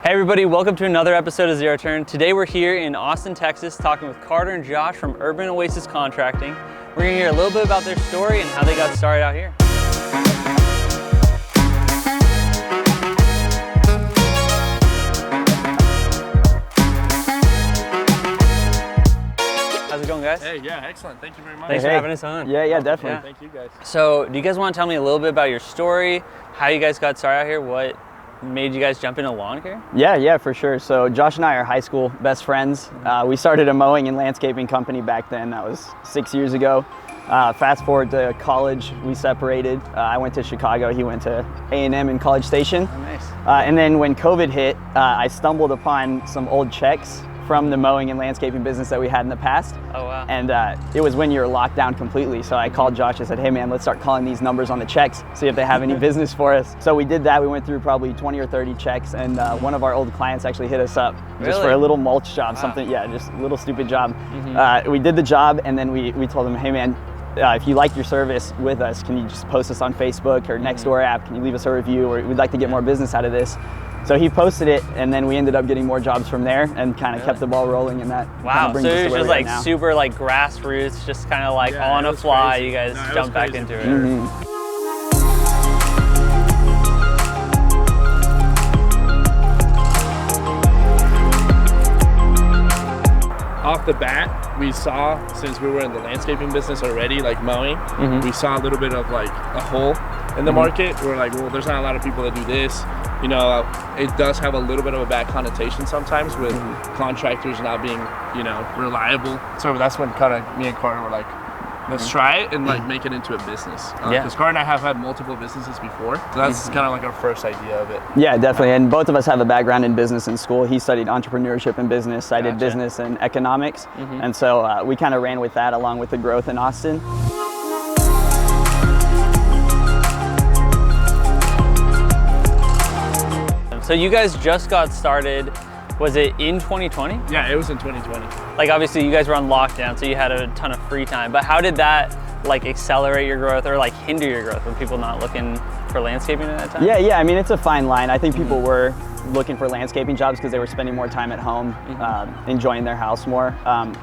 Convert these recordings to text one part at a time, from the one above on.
Hey everybody, welcome to another episode of Zero Turn. Today we're here in Austin, Texas, talking with Carter and Josh from Urban Oasis Contracting. We're gonna hear a little bit about their story and how they got started out here. How's it going, guys? Hey, yeah, excellent. Thank you very much. Thanks for having us on. Yeah, definitely. Yeah. Thank you guys. So, do you guys want to tell me a little bit about your story, how you guys got started out here, what made you guys jump into lawn care? Yeah, for sure. So Josh and I are high school best friends. We started a mowing and landscaping company back then. That was 6 years ago. Fast forward to college, we separated. I went to Chicago, he went to A&M in College Station. Oh, nice. And then when COVID hit, I stumbled upon some old checks from the mowing and landscaping business that we had in the past. Oh, wow. And it was when you were locked down completely. So I called Josh, I said, hey man, let's start calling these numbers on the checks, see if they have any business for us. So we did that. We went through probably 20 or 30 checks, and one of our old clients actually hit us up just for a little mulch job, something, just a little stupid job. We did the job, and then we told him, hey man, if you like your service with us, can you just post us on Facebook or Nextdoor app? Can you leave us a review? Or we'd like to get more business out of this. So he posted it, and then we ended up getting more jobs from there and kind of kept the ball rolling, and that wow. brings So us it to was where just we are like now. super like grassroots, just kind of like on a fly, crazy. You guys jumped back into it. Off the bat, we saw, since we were in the landscaping business already, like mowing, we saw a little bit of like a hole in the market. We're like, well, there's not a lot of people that do this. You know, it does have a little bit of a bad connotation sometimes with contractors not being, you know, reliable. So that's when kind of me and Carter were like, let's try it and like make it into a business. Because Carter and I have had multiple businesses before. So that's kind of like our first idea of it. Yeah, definitely. And both of us have a background in business in school. He studied entrepreneurship and business. I did business and economics. And so we kind of ran with that along with the growth in Austin. So you guys just got started, was it in 2020? Yeah, it was in 2020. Like obviously you guys were on lockdown, so you had a ton of free time, but how did that like accelerate your growth or like hinder your growth? Were people not looking for landscaping at that time? Yeah, I mean, it's a fine line. I think people were looking for landscaping jobs because they were spending more time at home, enjoying their house more.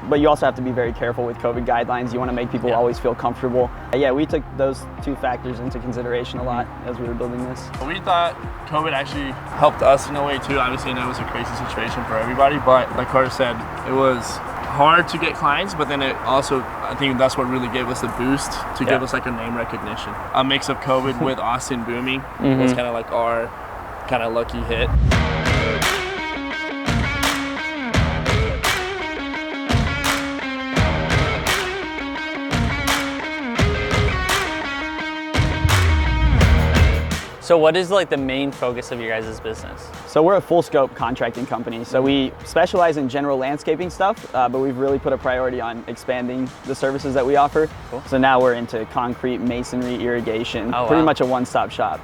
But you also have to be very careful with COVID guidelines. You want to make people always feel comfortable. Yeah, we took those two factors into consideration a lot as we were building this. We thought COVID actually helped us in a way too. Obviously, I know it was a crazy situation for everybody, but like Carter said, it was hard to get clients, but then it also, I think that's what really gave us the boost to give us like a name recognition. A mix of COVID with Austin booming was kind of like our kind of lucky hit. So what is like the main focus of your guys' business? So we're a full scope contracting company. So we specialize in general landscaping stuff, but we've really put a priority on expanding the services that we offer. Cool. So now we're into concrete, masonry, irrigation, pretty much a one-stop shop.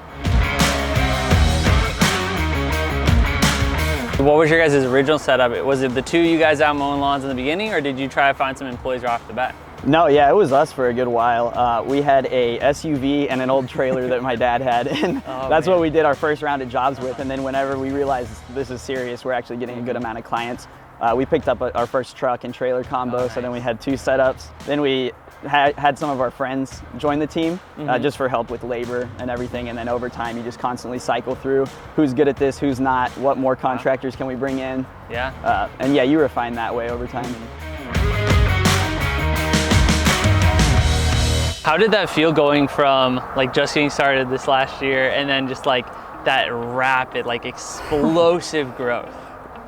What was your guys' original setup? Was it the two of you guys out mowing lawns in the beginning, or did you try to find some employees right off the bat? No, yeah, it was us for a good while. We had a SUV and an old trailer that my dad had, and that's what we did our first round of jobs with. And then whenever we realized this is serious, we're actually getting a good amount of clients, we picked up our first truck and trailer combo. So then we had 2 setups. Then we had some of our friends join the team just for help with labor and everything. And then over time, you just constantly cycle through who's good at this, who's not, what more contractors can we bring in. And yeah, you refine that way over time. How did that feel going from like just getting started this last year and then just like that rapid, like explosive growth?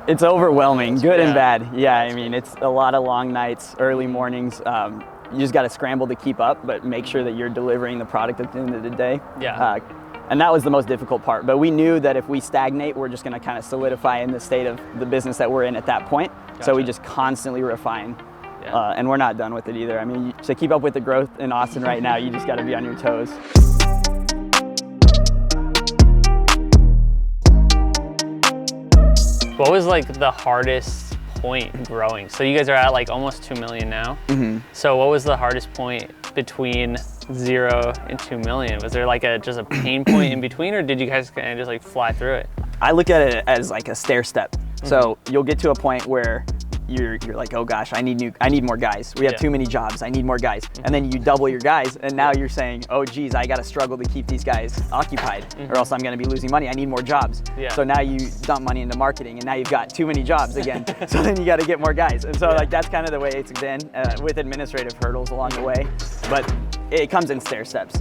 It's overwhelming, good and bad. Yeah, I mean, it's a lot of long nights, early mornings. You just got to scramble to keep up, but make sure that you're delivering the product at the end of the day. And that was the most difficult part. But we knew that if we stagnate, we're just going to kind of solidify in the state of the business that we're in at that point. So we just constantly refine. And we're not done with it either. I mean, to keep up with the growth in Austin right now, you just got to be on your toes. What was like the hardest point growing? So you guys are at like almost 2 million now. So what was the hardest point between 0 and 2 million? Was there like just a pain point in between, or did you guys kind of just like fly through it? I look at it as like a stair step. So you'll get to a point where you're like, oh gosh, I need more guys. We have too many jobs. I need more guys. And then you double your guys, and now you're saying, oh geez, I got to struggle to keep these guys occupied, or else I'm going to be losing money. I need more jobs. So now you dump money into marketing, and now you've got too many jobs again. So then you got to get more guys. And so like that's kind of the way it's been with administrative hurdles along the way, but it comes in stair steps.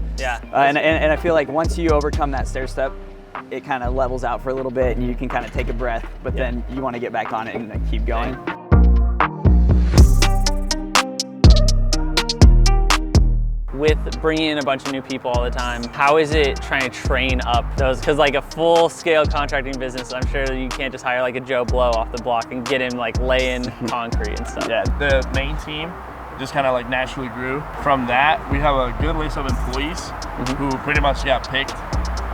And I feel like once you overcome that stair step, it kind of levels out for a little bit, and you can kind of take a breath, but then you want to get back on it and keep going. With bringing in a bunch of new people all the time, how is it trying to train up those? Because like a full-scale contracting business, I'm sure you can't just hire like a Joe Blow off the block and get him like laying concrete and stuff. The main team just kind of like naturally grew. From that, we have a good list of employees who pretty much got picked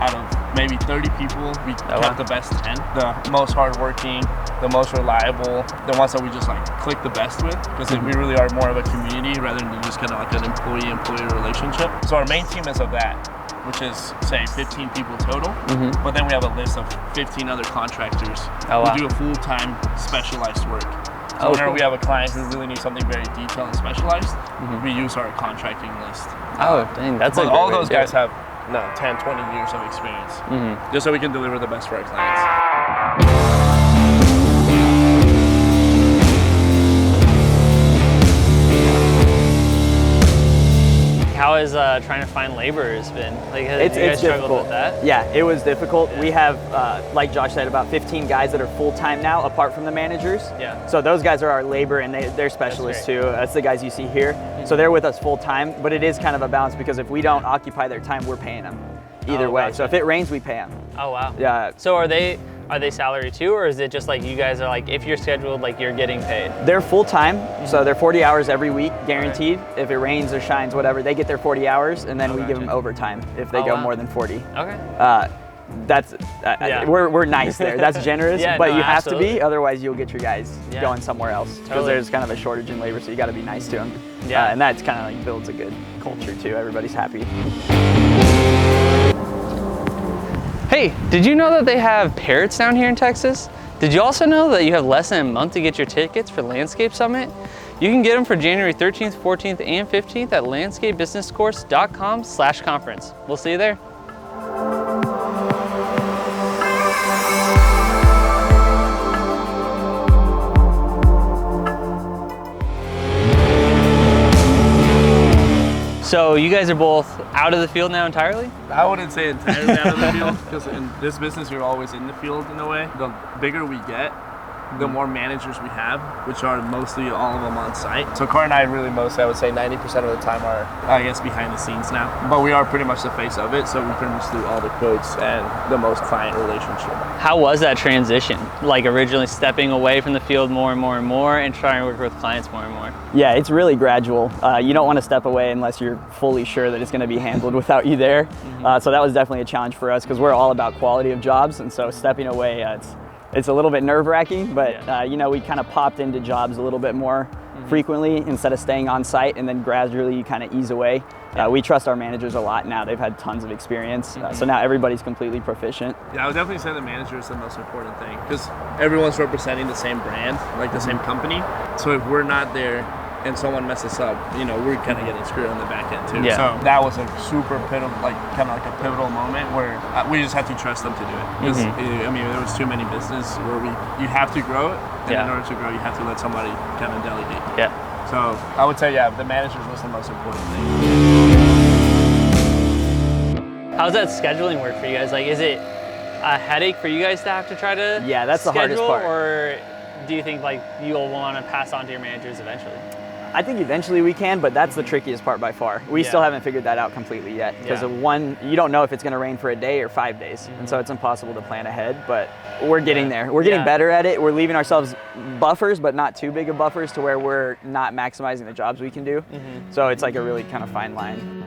out of maybe 30 people. We kept the best 10, the most hardworking, the most reliable, the ones that we just like click the best with, because we really are more of a community rather than just kind of like an employee-employee relationship. So our main team is of that, which is say 15 people total, but then we have a list of 15 other contractors who do a full-time specialized work. So whenever we have a client who really needs something very detailed and specialized, we use our contracting list. Oh, dang, that's a all those guys have 10, 20 years of experience, just so we can deliver the best for our clients. How has trying to find laborers been? Like, have you guys struggled with that? Yeah, it was difficult. We have, like Josh said, about 15 guys that are full-time now, apart from the managers. So those guys are our labor, and they're specialists too. That's the guys you see here. So they're with us full-time, but it is kind of a balance, because if we don't occupy their time, we're paying them either way. Gotcha. So if it rains, we pay them. Oh, wow. Yeah. So are they salary too, or is it just like you guys are like, if you're scheduled, like you're getting paid? They're full-time, so they're 40 hours every week, guaranteed. If it rains or shines, whatever, they get their 40 hours, and then we give them overtime if they go more than 40. Okay. That's we're nice there. That's generous, but you have to be, otherwise you'll get your guys going somewhere else, because there's kind of a shortage in labor, so you got to be nice to them. And that's kind of like builds a good culture too. Everybody's happy. Hey, did you know that they have parrots down here in Texas? Did you also know that you have less than a month to get your tickets for Landscape Summit? You can get them for January 13th, 14th, and 15th at landscapebusinesscourse.com/conference. We'll see you there. So you guys are both out of the field now entirely? I wouldn't say entirely out of the field, because in this business you're always in the field in a way. The bigger we get, the more managers we have, which are mostly all of them on site. So Car and I really mostly, I would say 90% of the time are, I guess, behind the scenes now. But we are pretty much the face of it, so we pretty much do all the quotes and the most client relationship. How was that transition? Like originally stepping away from the field more and more and more, and trying to work with clients more and more? Yeah, it's really gradual. You don't want to step away unless you're fully sure that it's going to be handled without you there. So that was definitely a challenge for us, because we're all about quality of jobs, and so stepping away, it's a little bit nerve-wracking, but you know, we kind of popped into jobs a little bit more frequently instead of staying on site, and then gradually you kind of ease away. We trust our managers a lot now. They've had tons of experience, so now everybody's completely proficient. Yeah, I would definitely say the manager is the most important thing, because everyone's representing the same brand, like the same company. So if we're not there and someone messes up, you know, we're kind of getting screwed on the back end too. So that was a super pivotal, like kind of like a pivotal moment where we just had to trust them to do it. Because I mean, there was too many business where you have to grow it, and in order to grow, you have to let somebody kind of delegate. So I would say, the managers was the most important thing. How's that scheduling work for you guys? Like, is it a headache for you guys to have to try to that's the hardest part. Or do you think like you'll want to pass on to your managers eventually? I think eventually we can, but that's the trickiest part by far. We still haven't figured that out completely yet, because of one, you don't know if it's going to rain for a day or 5 days, and so it's impossible to plan ahead, but we're getting there. We're getting better at it. We're leaving ourselves buffers, but not too big of buffers to where we're not maximizing the jobs we can do. So it's like a really kind of fine line.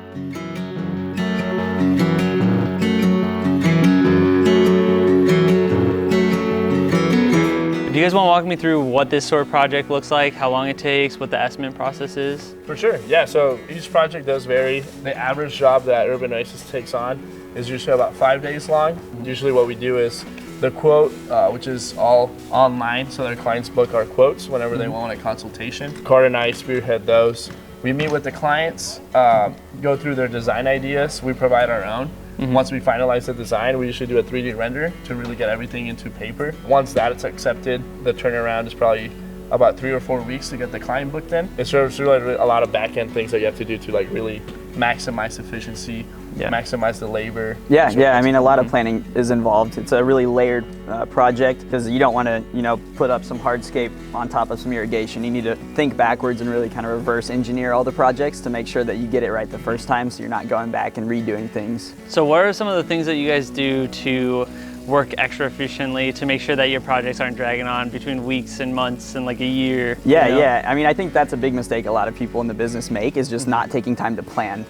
Do you guys want to walk me through what this sort of project looks like, how long it takes, what the estimate process is? For sure, so each project does vary. The average job that Urban Oasis takes on is usually about 5 days long. Usually what we do is the quote, which is all online, so their clients book our quotes whenever they want a consultation. Carter and I spearhead those. We meet with the clients, go through their design ideas. We provide our own. Once we finalize the design, we usually do a 3D render to really get everything into paper. Once that is accepted, the turnaround is probably about 3 or 4 weeks to get the client booked in. It's really a lot of back-end things that you have to do to like really maximize efficiency, maximize the labor. Yeah, I mean, a lot of planning is involved. It's a really layered project because you don't want to, put up some hardscape on top of some irrigation. You need to think backwards and really kind of reverse engineer all the projects to make sure that you get it right the first time, so you're not going back and redoing things. So what are some of the things that you guys do to work extra efficiently to make sure that your projects aren't dragging on between weeks and months and like a year? Yeah. I mean, I think that's a big mistake a lot of people in the business make, is just not taking time to plan.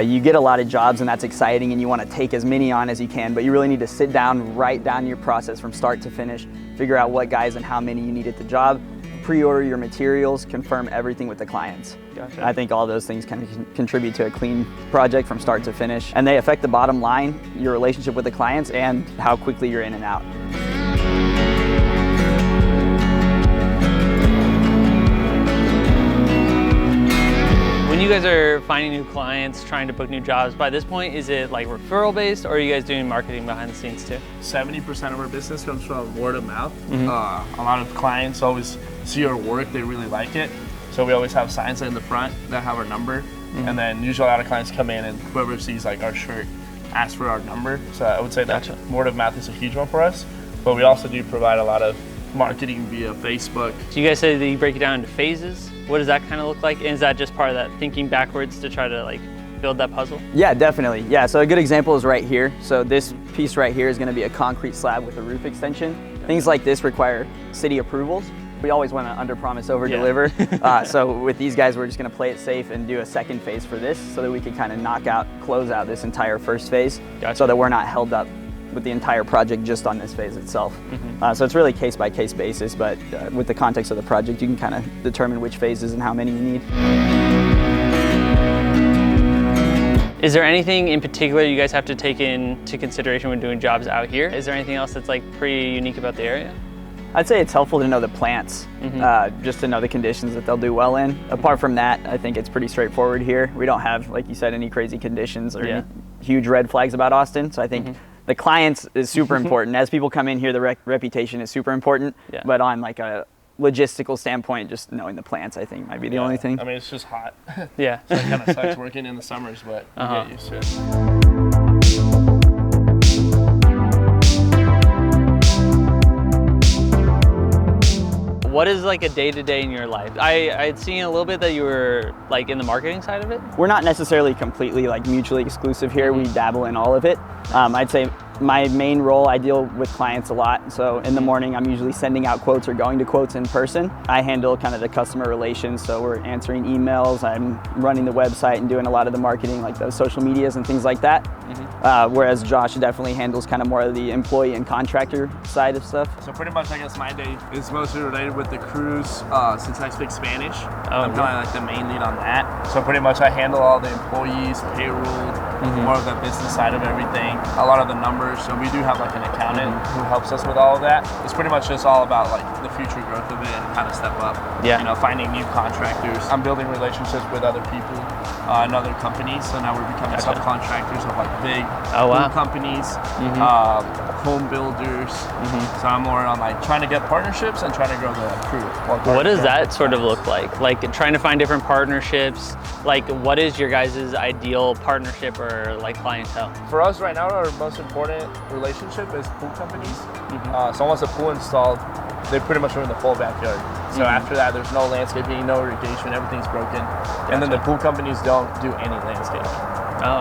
You get a lot of jobs and that's exciting and you want to take as many on as you can, but you really need to sit down, write down your process from start to finish, figure out what guys and how many you need at the job, pre-order your materials, confirm everything with the clients. Gotcha. I think all those things can contribute to a clean project from start to finish, and they affect the bottom line, your relationship with the clients, and how quickly you're in and out. When you guys are finding new clients, trying to book new jobs, by this point, is it like referral based, or are you guys doing marketing behind the scenes too? 70% of our business comes from word of mouth. A lot of clients always see our work, they really like it. So we always have signs in the front that have our number. And then usually a lot of clients come in and whoever sees like our shirt asks for our number. So I would say that word of mouth is a huge one for us. But we also do provide a lot of marketing via Facebook. So you guys say that you break it down into phases. What does that kind of look like? And is that just part of that thinking backwards to try to like build that puzzle? Yeah, definitely. Yeah, so a good example is right here. So this piece right here is going to be a concrete slab with a roof extension. Things like this require city approvals. We always want to under-promise, over-deliver. So with these guys, we're just going to play it safe and do a second phase for this so that we can kind of close out this entire first phase. Gotcha. So that we're not held up with the entire project just on this phase itself. So it's really case-by-case basis, but with the context of the project, you can kind of determine which phases and how many you need. Is there anything in particular you guys have to take into consideration when doing jobs out here? Is there anything else that's like pretty unique about the area? I'd say it's helpful to know the plants, just to know the conditions that they'll do well in. Apart from that, I think it's pretty straightforward here. We don't have, like you said, any crazy conditions or any huge red flags about Austin. So I think the clients is super important. As people come in here, the reputation is super important. But on like a logistical standpoint, just knowing the plants, I think, might be the only thing. I mean, it's just hot. So it kind of sucks working in the summers, but you get used to it. What is like a day-to-day in your life? I'd seen a little bit that you were like in the marketing side of it. We're not necessarily completely like mutually exclusive here. We dabble in all of it. I'd say my main role, I deal with clients a lot. So in the morning, I'm usually sending out quotes or going to quotes in person. I handle kind of the customer relations. So we're answering emails. I'm running the website and doing a lot of the marketing, like the social medias and things like that. Whereas Josh definitely handles kind of more of the employee and contractor side of stuff. So pretty much, I guess my day is mostly related with the crews since I speak Spanish. I'm kind of like the main lead on that. So pretty much I handle all the employees, payroll, more of the business side of everything, a lot of the numbers. So we do have like an accountant who helps us with all of that. It's pretty much just all about like the future growth of it and how to step up. You know, finding new contractors. I'm building relationships with other people and other companies. So now we're becoming subcontractors of like big food companies, home builders. So I'm more on like trying to get partnerships and trying to grow the crew. What does that sort of look like? Like trying to find different partnerships. Like what is your guys' ideal partnership or like clientele? For us right now, our most important relationship is pool companies. So once the pool installed, they pretty much ruin the full backyard. So after that, there's no landscaping, no irrigation, everything's broken. And then the pool companies don't do any landscaping.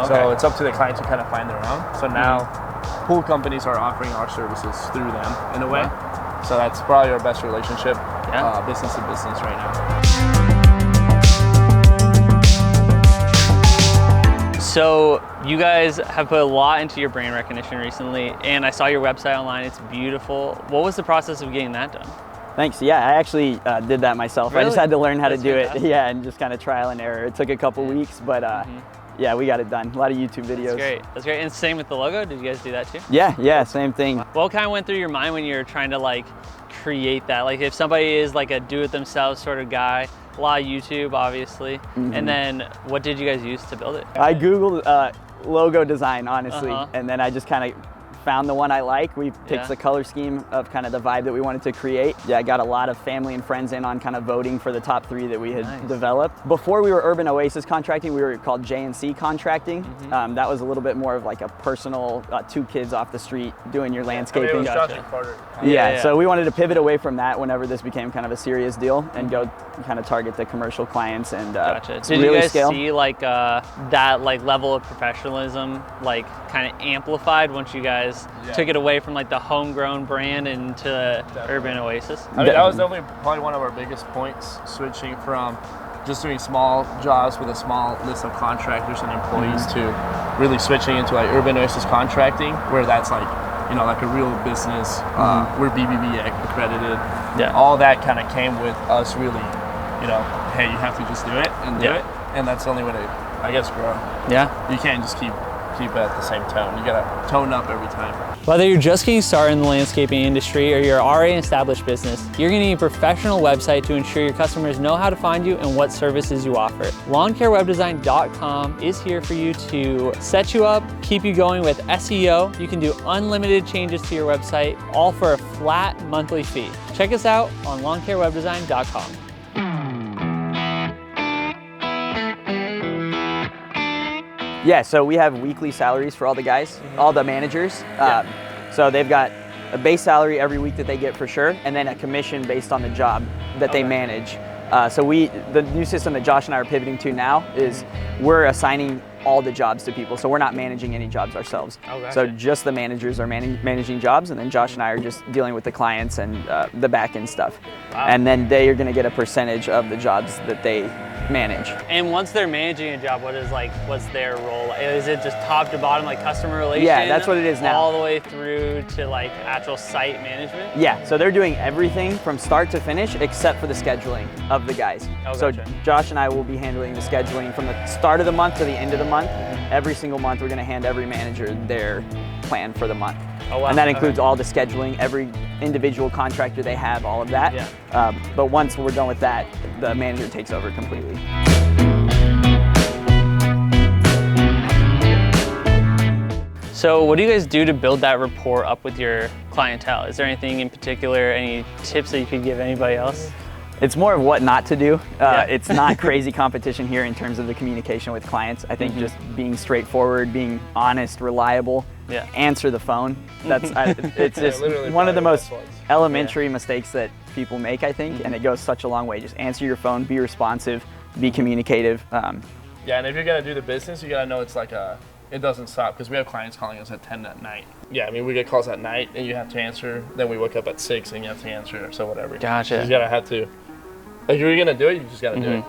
So it's up to the client to kind of find their own. So now pool companies are offering our services through them in a way. So that's probably our best relationship, business to business right now. So you guys have put a lot into your brand recognition recently, and I saw your website online. It's beautiful. What was the process of getting that done? Thanks. Yeah, I actually did that myself. Really? I just had to learn how to do fantastic. it. And just kind of trial and error. It took a couple weeks, but Yeah, we got it done. A lot of YouTube videos. That's great. That's great. And same with the logo. Did you guys do that too? Yeah, same thing. What kind of went through your mind when you were trying to like create that? Like if somebody is like a do-it-themselves sort of guy, a lot of YouTube, obviously. And then what did you guys use to build it? I Googled logo design, honestly, and then I just kind of found the one I like. We picked the color scheme of kind of the vibe that we wanted to create. Yeah, I got a lot of family and friends in on kind of voting for the top 3 that we had developed. Before we were Urban Oasis Contracting, we were called J&C Contracting. That was a little bit more of like a personal 2 kids off the street doing your landscaping. I mean, it was Josh and Carter. Yeah, so we wanted to pivot away from that whenever this became kind of a serious deal and go kind of target the commercial clients and Did really you guys scale. see like that like level of professionalism like kind of amplified once you guys took it away from like the homegrown brand into Urban Oasis? I mean, that was definitely probably one of our biggest points, switching from just doing small jobs with a small list of contractors and employees to really switching into like Urban Oasis Contracting, where that's like, you know, like a real business. We're BBB accredited. All that kind of came with us really, you know, hey, you have to just do it and do it, and that's the only way to, I guess, grow. You can't just keep it at the same tone. You gotta tone up every time. Whether you're just getting started in the landscaping industry or you're already an established business, you're gonna need a professional website to ensure your customers know how to find you and what services you offer. LawnCareWebDesign.com is here for you to set you up, keep you going with SEO. You can do unlimited changes to your website, all for a flat monthly fee. Check us out on LawnCareWebDesign.com. Yeah, so we have weekly salaries for all the guys, all the managers. So they've got a base salary every week that they get for sure, and then a commission based on the job that they manage. So the new system that Josh and I are pivoting to now is we're assigning all the jobs to people. So we're not managing any jobs ourselves. So just the managers are managing jobs, and then Josh and I are just dealing with the clients and the back end stuff. And then they are gonna get a percentage of the jobs that they manage. And once they're managing a job, what's their role? Is it just top to bottom, like customer relations? Yeah, that's what it is now. All the way through to like actual site management? Yeah, so they're doing everything from start to finish except for the scheduling of the guys. So Josh and I will be handling the scheduling from the start of the month to the end of the month. Every single month we're gonna hand every manager their plan for the month. And that includes all the scheduling, every individual contractor they have, all of that. But once we're done with that, the manager takes over completely. So what do you guys do to build that rapport up with your clientele? Is there anything in particular, any tips that you could give anybody else? It's more of what not to do. It's not crazy competition here in terms of the communication with clients. I think just being straightforward, being honest, reliable, answer the phone. It's just one of the most elementary mistakes that people make, I think, and it goes such a long way. Just answer your phone, be responsive, be communicative. Yeah, and if you're gonna do the business, you gotta know it's like it doesn't stop, because we have clients calling us at 10 at night. Yeah, I mean, we get calls at night and you have to answer, then we wake up at 6 and you have to answer, so whatever. Gotcha. You gotta have to, like, if you're gonna do it, you just gotta do it.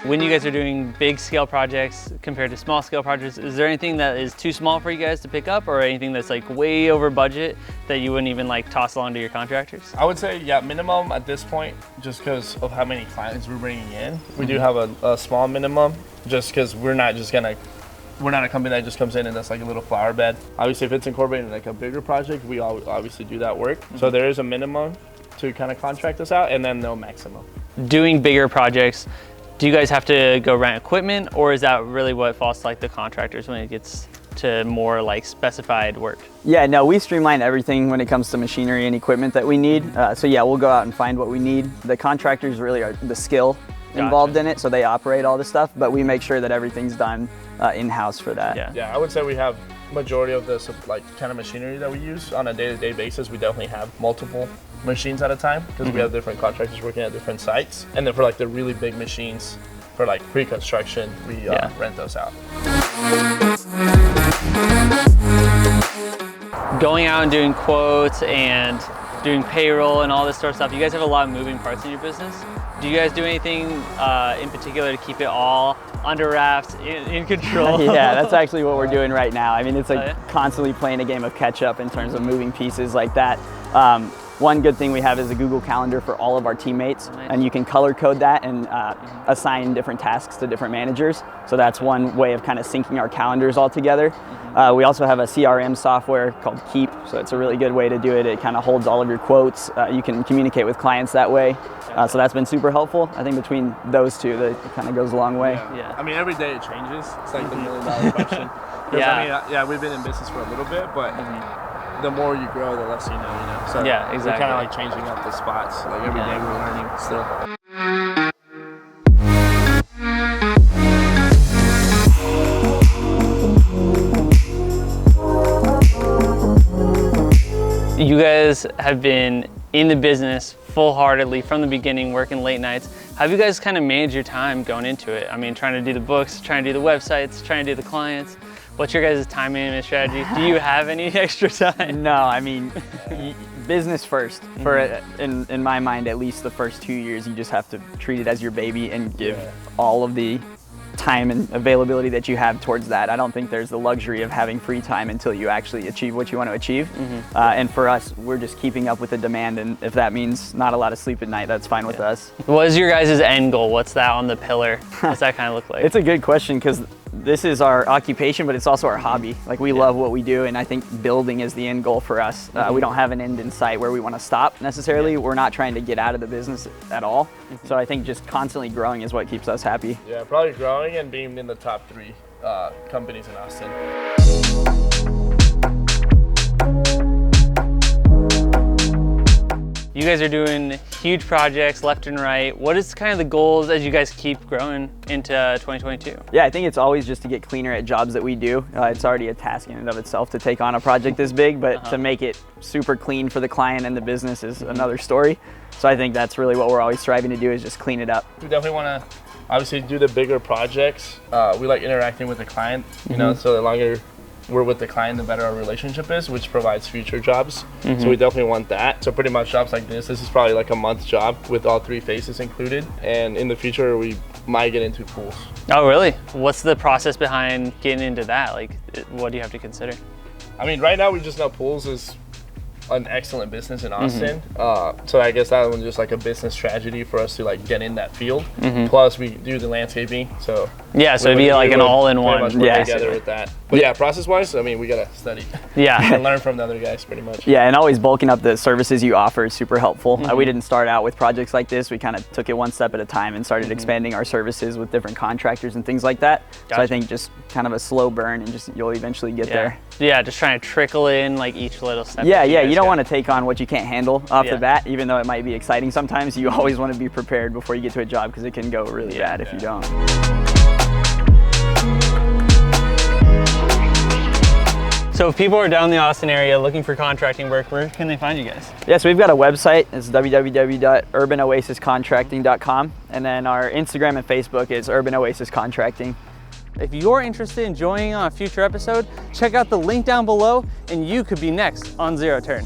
When you guys are doing big scale projects compared to small scale projects, is there anything that is too small for you guys to pick up, or anything that's like way over budget that you wouldn't even like toss along to your contractors? I would say, yeah, minimum at this point, just because of how many clients we're bringing in. We do have a small minimum, just because we're not a company that just comes in and does like a little flower bed. Obviously, if it's incorporated in like a bigger project, we obviously do that work. So there is a minimum to kind of contract us out, and then no maximum. Doing bigger projects, do you guys have to go rent equipment, or is that really what falls to like the contractors when it gets to more like specified work? Yeah, no, we streamline everything when it comes to machinery and equipment that we need. So yeah, we'll go out and find what we need. The contractors really are the skill involved in it, so they operate all the stuff, but we make sure that everything's done in-house for that. Yeah, I would say we have majority of the like kind of machinery that we use on a day-to-day basis. We definitely have multiple machines at a time, because we have different contractors working at different sites. And then for like the really big machines, for like pre-construction, we rent those out. Going out and doing quotes and doing payroll and all this sort of stuff, you guys have a lot of moving parts in your business. Do you guys do anything in particular to keep it all under wraps, in control? Yeah, that's actually what we're doing right now. I mean, it's like Oh, yeah? constantly playing a game of catch up in terms of moving pieces like that. One good thing we have is a Google Calendar for all of our teammates, Nice. and you can color code that and assign different tasks to different managers. So that's one way of kind of syncing our calendars all together. We also have a CRM software called Keep, so it's a really good way to do it. It kind of holds all of your quotes. You can communicate with clients that way. So that's been super helpful. I think between those two, that it kind of goes a long way. Yeah. I mean, every day it changes. It's like the $1 million question. 'Cause, Yeah. I mean, yeah, we've been in business for a little bit, but the more you grow, the less you know. So Yeah, exactly. we're kind of like changing up the spots. Like every day we're learning still. You guys have been in the business full-heartedly from the beginning, working late nights. How have you guys kind of managed your time going into it? I mean, trying to do the books, trying to do the websites, trying to do the clients. What's your guys' time management strategy? Do you have any extra time? No, I mean, business first. For in my mind, at least the first 2 years, you just have to treat it as your baby and give all of the time and availability that you have towards that. I don't think there's the luxury of having free time until you actually achieve what you want to achieve. And for us, we're just keeping up with the demand, and if that means not a lot of sleep at night, that's fine with us. What is your guys' end goal? What's that on the pillar? What's that kind of look like? It's a good question because this is our occupation, but it's also our hobby. Like we love what we do, and I think building is the end goal for us. We don't have an end in sight where we want to stop necessarily. We're not trying to get out of the business at all. So I think just constantly growing is what keeps us happy. Yeah, probably growing and being in the top 3 companies in Austin. You guys are doing huge projects left and right. What is kind of the goals as you guys keep growing into 2022? Yeah, I think it's always just to get cleaner at jobs that we do. It's already a task in and of itself to take on a project this big, but to make it super clean for the client and the business is another story. So I think that's really what we're always striving to do, is just clean it up. We definitely want to obviously do the bigger projects. We like interacting with the client, you know, so the longer we're with the client, the better our relationship is, which provides future jobs. So we definitely want that. So pretty much jobs like this is probably like a month job with all 3 phases included. And in the future, we might get into pools. Oh, really? What's the process behind getting into that? Like, what do you have to consider? I mean, right now we just know pools is an excellent business in Austin. So I guess that one's just like a business strategy for us to like get in that field. Plus we do the landscaping. So yeah, so it'd be like an all-in-one. Yeah, together with that. But yeah, process-wise, I mean, we gotta study. Yeah. And learn from the other guys pretty much. Yeah, and always bulking up the services you offer is super helpful. We didn't start out with projects like this. We kind of took it one step at a time and started expanding our services with different contractors and things like that. So I think just kind of a slow burn, and just you'll eventually get there. Yeah, just trying to trickle in like each little step. Yeah, you don't want to take on what you can't handle off Yeah. the bat, even though it might be exciting sometimes. You always want to be prepared before you get to a job, because it can go really bad if you don't. So if people are down in the Austin area looking for contracting work, where can they find you guys? Yeah, so we've got a website. It's www.urbanoasiscontracting.com. And then our Instagram and Facebook is Urban Oasis Contracting. If you're interested in joining on a future episode, check out the link down below and you could be next on Zero Turn.